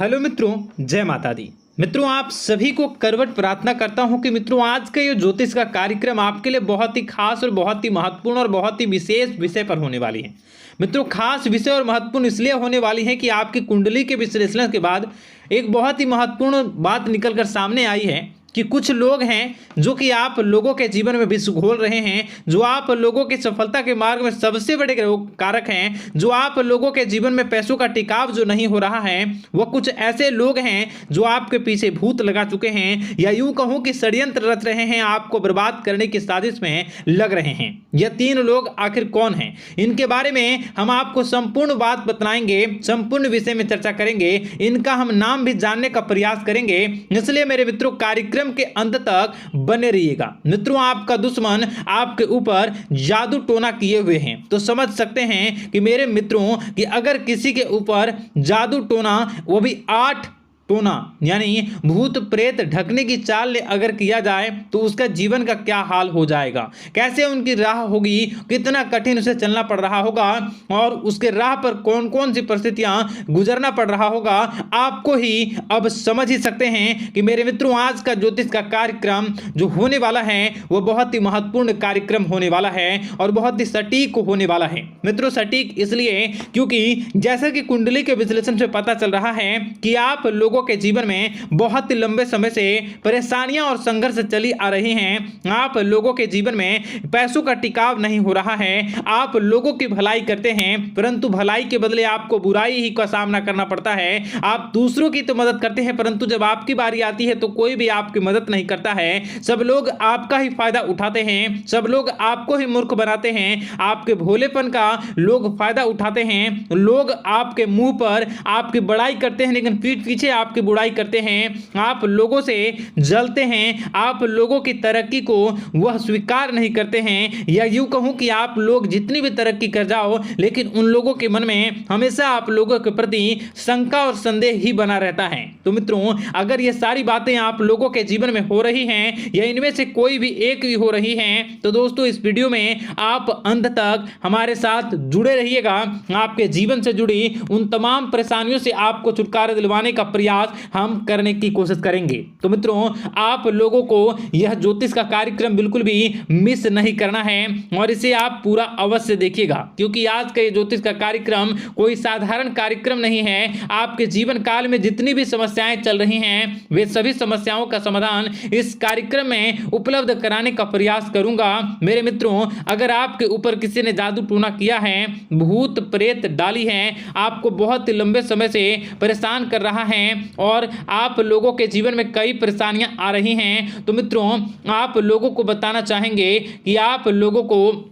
Hello मित्रों, जय माता दी। मित्रों, आप सभी को करवट प्रार्थना करता हूं कि मित्रों आज का ये ज्योतिष का कार्यक्रम आपके लिए बहुत ही खास और बहुत ही महत्वपूर्ण और बहुत ही विशेष विषय पर होने वाली है। मित्रों, खास विषय और महत्वपूर्ण इसलिए होने वाली है कि आपकी कुंडली के विश्लेषण के बाद एक बहुत ही महत्वपूर्ण बात निकलकर सामने आई है कि कुछ लोग हैं जो कि आप लोगों के जीवन में विष घोल रहे हैं, जो आप लोगों की सफलता के मार्ग में सबसे बड़े कारक हैं, जो आप लोगों के जीवन में पैसों का टिकाव जो नहीं हो रहा है, वह कुछ ऐसे लोग हैं जो आपके पीछे भूत लगा चुके हैं या यूं कहूं कि षड्यंत्र रच रहे हैं, आपको बर्बाद करने की साजिश में लग रहे हैं। यह तीन लोग आखिर कौन हैं, इनके बारे में हम आपको संपूर्ण बात बताएंगे, संपूर्ण विषय में चर्चा करेंगे, इनका हम नाम भी जानने का प्रयास करेंगे। इसलिए मेरे मित्रों, कार्यक्रम के अंत तक बने रहिएगा। मित्रों, आपका दुश्मन आपके ऊपर जादू टोना किए हुए हैं, तो समझ सकते हैं कि मेरे मित्रों कि अगर किसी के ऊपर जादू टोना, वो भी 8 टोना यानी भूत प्रेत ढकने की चाल अगर किया जाए तो उसका जीवन का क्या हाल हो जाएगा, कैसे उनकी राह होगी, कितना कठिन उसे चलना पड़ रहा होगा और उसके राह पर कौन कौन सी परिस्थितियां गुजरना पड़ रहा होगा, आपको ही अब समझ ही सकते हैं कि मेरे मित्रों आज का ज्योतिष का कार्यक्रम जो होने वाला है वह बहुत ही महत्वपूर्ण कार्यक्रम होने वाला है और बहुत ही सटीक होने वाला है। मित्रों, सटीक इसलिए क्योंकि जैसा कि कुंडली के विश्लेषण से पता चल रहा है कि आप लोगों के जीवन में बहुत ही लंबे समय से परेशानियां और संघर्ष चली आ रही हैं। आप लोगों के जीवन में पैसों का टिकाव नहीं हो रहा है। आप लोगों की भलाई करते हैं परंतु भलाई के बदले आपको बुराई ही का सामना करना पड़ता है। आप दूसरों की तो मदद करते हैं परंतु जब आपकी बारी आती है तो कोई भी आपकी मदद नहीं करता है। सब लोग आपका ही फायदा उठाते हैं, सब लोग आपको ही मूर्ख बनाते हैं, आपके भोलेपन का लोग फायदा उठाते हैं। लोग आपके मुंह पर आपकी बड़ाई करते हैं लेकिन पीठ पीछे आपकी बुराई करते हैं। आप लोगों से जलते हैं, आप लोगों की तरक्की को वह स्वीकार नहीं करते हैं, या यूं कहूं कि आप लोग जितनी भी तरक्की कर जाओ लेकिन उन लोगों के मन में हमेशा आप लोगों के प्रति शंका और संदेह ही बना रहता है। तो मित्रों, अगर ये सारी बातें आप लोगों के जीवन में हो रही हैं या इनमें से कोई भी एक भी हो रही हैं तो दोस्तों इस वीडियो में आप अंत तक हमारे साथ जुड़े रहिएगा। आपके जीवन से जुड़ी उन तमाम परेशानियों से आपको छुटकारा दिलवाने का प्रयास हम करने की कोशिश करेंगे। तो मित्रों, आप लोगों को यह ज्योतिष का कार्यक्रम बिल्कुल भी मिस नहीं करना है और इसे आप पूरा अवश्य देखिएगा क्योंकि आज का ये ज्योतिष का कार्यक्रम कोई साधारण कार्यक्रम नहीं है। आपके जीवन काल में जितनी भी समस्याएं चल रही हैं वे सभी समस्याओं का समाधान इस कार्यक्रम में उपलब्ध कराने का प्रयास करूंगा। मेरे मित्रों, अगर आपके ऊपर किसी ने जादू टोना किया है, भूत प्रेत डाली है, आपको बहुत ही लंबे समय से परेशान कर रहा है और आप लोगों के जीवन में कई परेशानियां आ रही हैं, तो मित्रों आप लोगों को बताना चाहेंगे कि आप लोगों को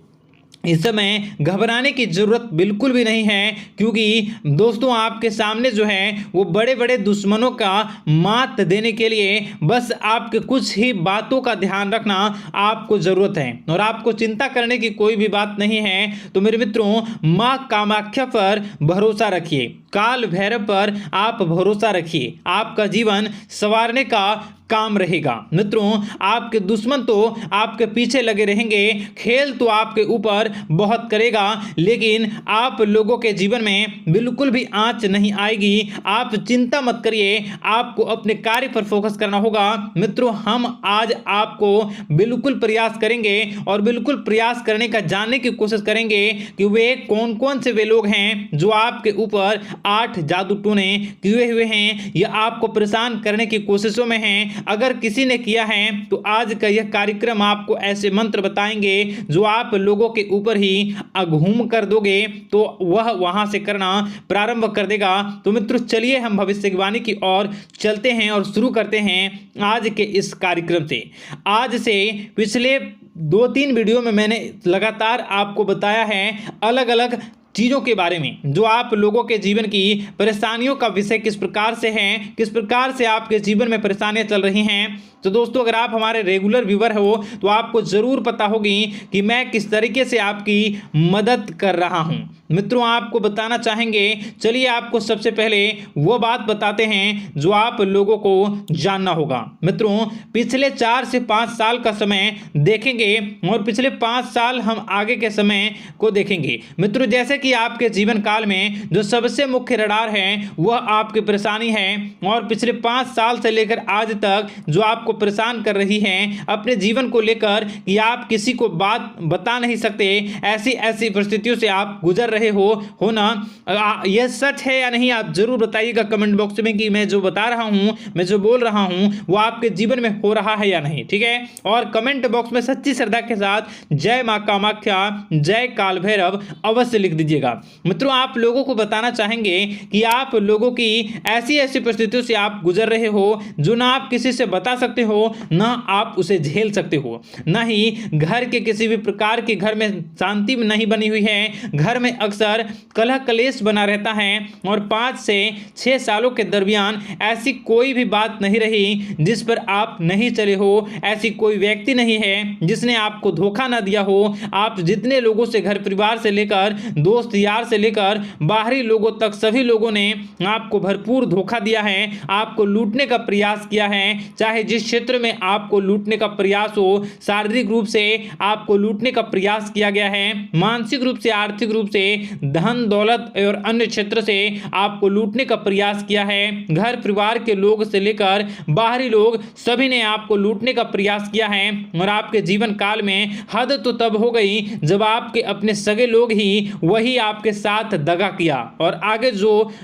इस समय घबराने की जरूरत बिल्कुल भी नहीं है क्योंकि दोस्तों आपके सामने जो है वो बड़े बड़े दुश्मनों का मात देने के लिए बस आपके कुछ ही बातों का ध्यान रखना आपको जरूरत है और आपको चिंता करने की कोई भी बात नहीं है। तो मेरे मित्रों, मां कामाख्या पर भरोसा रखिए, काल भैरव पर आप भरोसा रखिए, आपका जीवन संवारने का काम रहेगा। मित्रों, आपके दुश्मन तो आपके पीछे लगे रहेंगे, खेल तो आपके ऊपर बहुत करेगा लेकिन आप लोगों के जीवन में बिल्कुल भी आंच नहीं आएगी। आप चिंता मत करिए, आपको अपने कार्य पर फोकस करना होगा। मित्रों, हम आज आपको बिल्कुल प्रयास करेंगे और बिल्कुल प्रयास करने का जानने की कोशिश करेंगे कि वे कौन कौन से वे लोग हैं जो आपके ऊपर 8 जादू टोने किए हुए हैं या आपको परेशान करने की कोशिशों में हैं। अगर किसी ने किया है तो आज का यह कार्यक्रम आपको ऐसे मंत्र बताएंगे जो आप लोगों के ऊपर ही अघूम कर दोगे तो वह वहां से करना प्रारंभ कर देगा। तो मित्रों, चलिए हम भविष्यवाणी की ओर चलते हैं और शुरू करते हैं आज के इस कार्यक्रम से। आज से पिछले 2-3 वीडियो में मैंने लगातार आपको बताया है अलग अलग चीज़ों के बारे में जो आप लोगों के जीवन की परेशानियों का विषय किस प्रकार से है, किस प्रकार से आपके जीवन में परेशानियां चल रही हैं। तो दोस्तों, अगर आप हमारे रेगुलर व्यूवर हो तो आपको ज़रूर पता होगी कि मैं किस तरीके से आपकी मदद कर रहा हूं। मित्रों, आपको बताना चाहेंगे, चलिए आपको सबसे पहले वो बात बताते हैं जो आप लोगों को जानना होगा। मित्रों, पिछले 4 से 5 साल का समय देखेंगे और पिछले 5 साल हम आगे के समय को देखेंगे। मित्रों, जैसे कि आपके जीवन काल में जो सबसे मुख्य रडार है वह आपकी परेशानी है, और पिछले 5 साल से लेकर आज तक जो आपको परेशान कर रही है अपने जीवन को लेकर कि आप किसी को बात बता नहीं सकते, ऐसी ऐसी परिस्थितियों से आप गुजर रहे हो ना। यह सच है या नहीं, आप जरूर बताइएगा कमेंट बॉक्स में कि मैं जो बता रहा हूं, मैं जो बोल रहा हूं वो आपके जीवन में हो रहा है या नहीं, ठीक है। और कमेंट बॉक्स में सच्ची श्रद्धा के साथ जय मां कामाख्या, जय काल भैरव अवश्य लिख दीजिएगा। मित्रों, आप लोगों को बताना चाहेंगे कि आप लोगों की ऐसी ऐसी परिस्थितियों से आप गुजर रहे हो जो ना आप किसी से बता सकते हो, ना आप उसे झेल सकते हो, ना ही घर के किसी भी प्रकार के घर में शांति नहीं बनी हुई है। घर में अक्सर कलह कलेश बना रहता है, और 5 से 6 सालों के दरमियान ऐसी कोई भी बात नहीं रही जिस पर आप नहीं चले हो, ऐसी कोई व्यक्ति नहीं है जिसने आपको धोखा ना दिया हो। आप जितने लोगों से, घर परिवार से लेकर दोस्त यार से लेकर बाहरी लोगों तक, सभी लोगों ने आपको भरपूर धोखा दिया है, आपको लूटने का प्रयास किया है। चाहे जिस क्षेत्र में आपको लूटने का प्रयास हो, शारीरिक रूप से आपको लूटने का प्रयास किया गया है, मानसिक रूप से, आर्थिक रूप से, धन दौलत और अन्य क्षेत्र से आपको लूटने का प्रयास किया है। घर परिवार के लोग से लेकर बाहरी लोग सभी ने आपको लूटने का प्रयास किया है, और आपके जीवन काल में हद तो तब हो गई जब आपके अपने सगे लोग ही वही आपके साथ दगा किया, और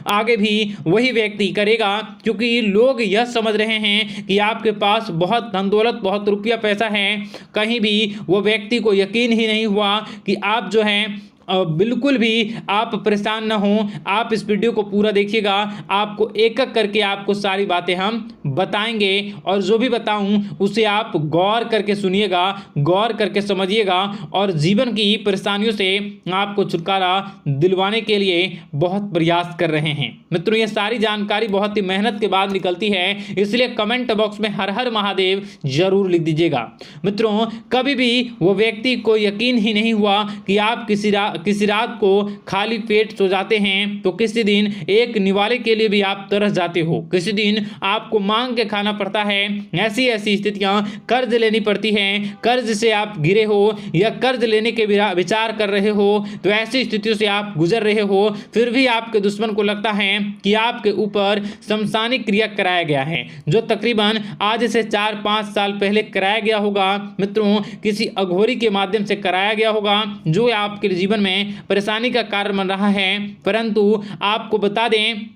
आगे भी वही व्यक्ति करेगा, क्योंकि लोग यह समझ रहे हैं कि आपके पास बहुत धन दौलत, बहुत रुपया पैसा है। कहीं भी वो व्यक्ति को यकीन ही नहीं हुआ कि आप जो है बिल्कुल भी आप परेशान ना हो। आप इस वीडियो को पूरा देखिएगा, आपको एक एक करके आपको सारी बातें हम बताएंगे, और जो भी बताऊं उसे आप गौर करके सुनिएगा, गौर करके समझिएगा, और जीवन की परेशानियों से आपको छुटकारा दिलवाने के लिए बहुत प्रयास कर रहे हैं। मित्रों, ये सारी जानकारी बहुत ही मेहनत के बाद निकलती है, इसलिए कमेंट बॉक्स में हर हर महादेव जरूर लिख दीजिएगा। मित्रों, कभी भी वो व्यक्ति को यकीन ही नहीं हुआ कि आप किसी रात को खाली पेट सो जाते हैं, तो किसी दिन एक निवाले के लिए भी आप तरस जाते हो, किसी दिन आपको मांग के खाना पड़ता है। ऐसी ऐसी स्थितियां, कर्ज लेनी पड़ती हैं, कर्ज से आप घिरे हो या कर्ज लेने के विचार कर रहे हो, तो ऐसी स्थितियों से आप गुजर रहे हो। फिर भी आपके दुश्मन को लगता है कि आपके ऊपर शमशानी क्रिया कराया गया है, जो तकरीबन आज से 4-5 साल पहले कराया गया होगा। मित्रों, किसी अघोरी के माध्यम से कराया गया होगा, जो आपके जीवन में परेशानी का कारण बन रहा है। परंतु आपको बता दें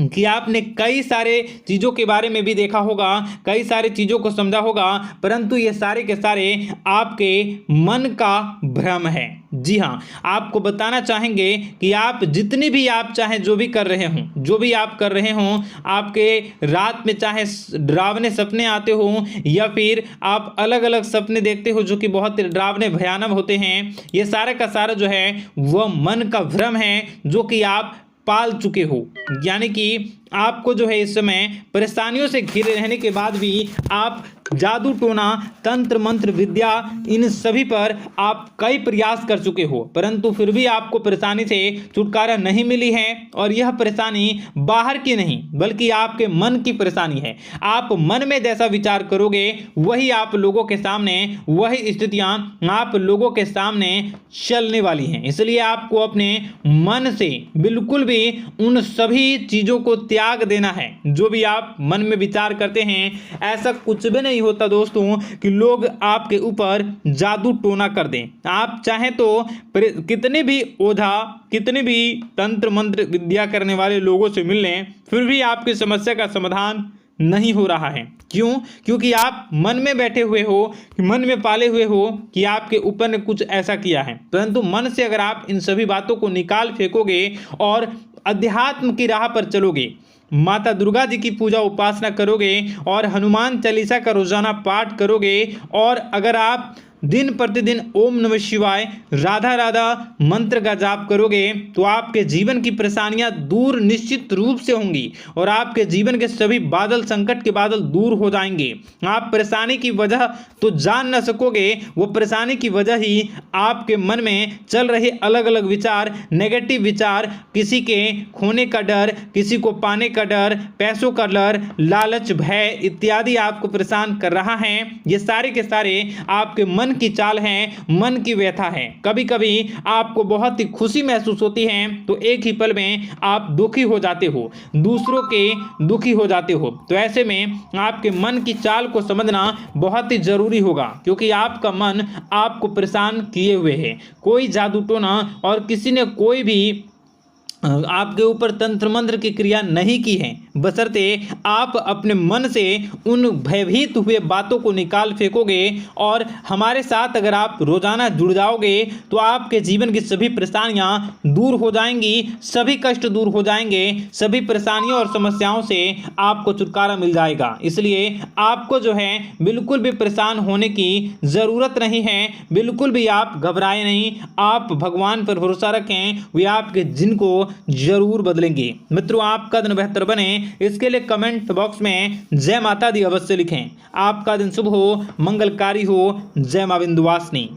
कि आपने कई सारे चीज़ों के बारे में भी देखा होगा, कई सारी चीज़ों को समझा होगा, परंतु ये सारे के सारे आपके मन का भ्रम है। जी हाँ, आपको बताना चाहेंगे कि आप जितनी भी आप चाहे जो भी कर रहे हों, जो भी आप कर रहे हों, आपके रात में चाहे डरावने सपने आते हों या फिर आप अलग अलग सपने देखते हो जो कि बहुत डरावने भयानक होते हैं, ये सारे का सारा जो है वह मन का भ्रम है जो कि आप पाल चुके हो। यानी कि आपको जो है इस समय परेशानियों से घिरे रहने के बाद भी आप जादू टोना, तंत्र मंत्र विद्या, इन सभी पर आप कई प्रयास कर चुके हो, परंतु फिर भी आपको परेशानी से छुटकारा नहीं मिली है। और यह परेशानी बाहर की नहीं बल्कि आपके मन की परेशानी है। आप मन में जैसा विचार करोगे वही आप लोगों के सामने, वही स्थितियां आप लोगों के सामने चलने वाली हैं। इसलिए आपको अपने मन से बिल्कुल भी उन सभी चीज़ों को त्याग देना है जो भी आप मन में विचार करते हैं। ऐसा कुछ भी नहीं होता दोस्तों कि लोग आपके ऊपर जादू टोना कर दें। आप चाहें तो कितने भी ओझा, कितने भी तंत्र मंत्र विद्या करने वाले लोगों से मिल लें, फिर भी आपकी समस्या का समाधान नहीं हो रहा है। क्यों? क्योंकि आप मन में बैठे हुए हो, मन में पाले हुए हो कि आपके ऊपर ने कुछ ऐसा किया है। परंतु मन से अगर आप इन सभी बातों को निकाल फेंकोगे और अध्यात्म की राह पर चलोगे, माता दुर्गा जी की पूजा उपासना करोगे और हनुमान चालीसा का रोजाना पाठ करोगे, और अगर आप दिन प्रतिदिन ओम नमः शिवाय, राधा राधा मंत्र का जाप करोगे, तो आपके जीवन की परेशानियां दूर निश्चित रूप से होंगी और आपके जीवन के सभी बादल, संकट के बादल दूर हो जाएंगे। आप परेशानी की वजह तो जान न सकोगे, वो परेशानी की वजह ही आपके मन में चल रहे अलग अलग विचार, नेगेटिव विचार, किसी के खोने का डर, किसी को पाने का डर, पैसों का डर, लालच, भय इत्यादि आपको परेशान कर रहा है। ये सारे के सारे आपके मन मन की चाल है, मन की व्यथा है। कभी कभी आपको बहुत ही खुशी महसूस होती है तो एक ही पल में आप दुखी हो जाते हो, दूसरों के दुखी हो जाते हो। तो ऐसे में आपके मन की चाल को समझना बहुत ही जरूरी होगा, क्योंकि आपका मन आपको परेशान किए हुए है। कोई जादू टोना और किसी ने कोई भी आपके ऊपर तंत्र मंत्र की क्रिया नहीं की है, बशर्ते आप अपने मन से उन भयभीत हुए बातों को निकाल फेंकोगे। और हमारे साथ अगर आप रोजाना जुड़ जाओगे तो आपके जीवन की सभी परेशानियां दूर हो जाएंगी, सभी कष्ट दूर हो जाएंगे, सभी परेशानियों और समस्याओं से आपको छुटकारा मिल जाएगा। इसलिए आपको जो है बिल्कुल भी परेशान होने की ज़रूरत नहीं है, बिल्कुल भी आप घबराए नहीं। आप भगवान पर भरोसा रखें, वे आपके जिनको जरूर बदलेंगे। मित्रों, आपका दिन बेहतर बने इसके लिए कमेंट बॉक्स में जय माता दी अवश्य लिखें। आपका दिन शुभ हो, मंगलकारी हो। जय मां विंध्यवासिनी।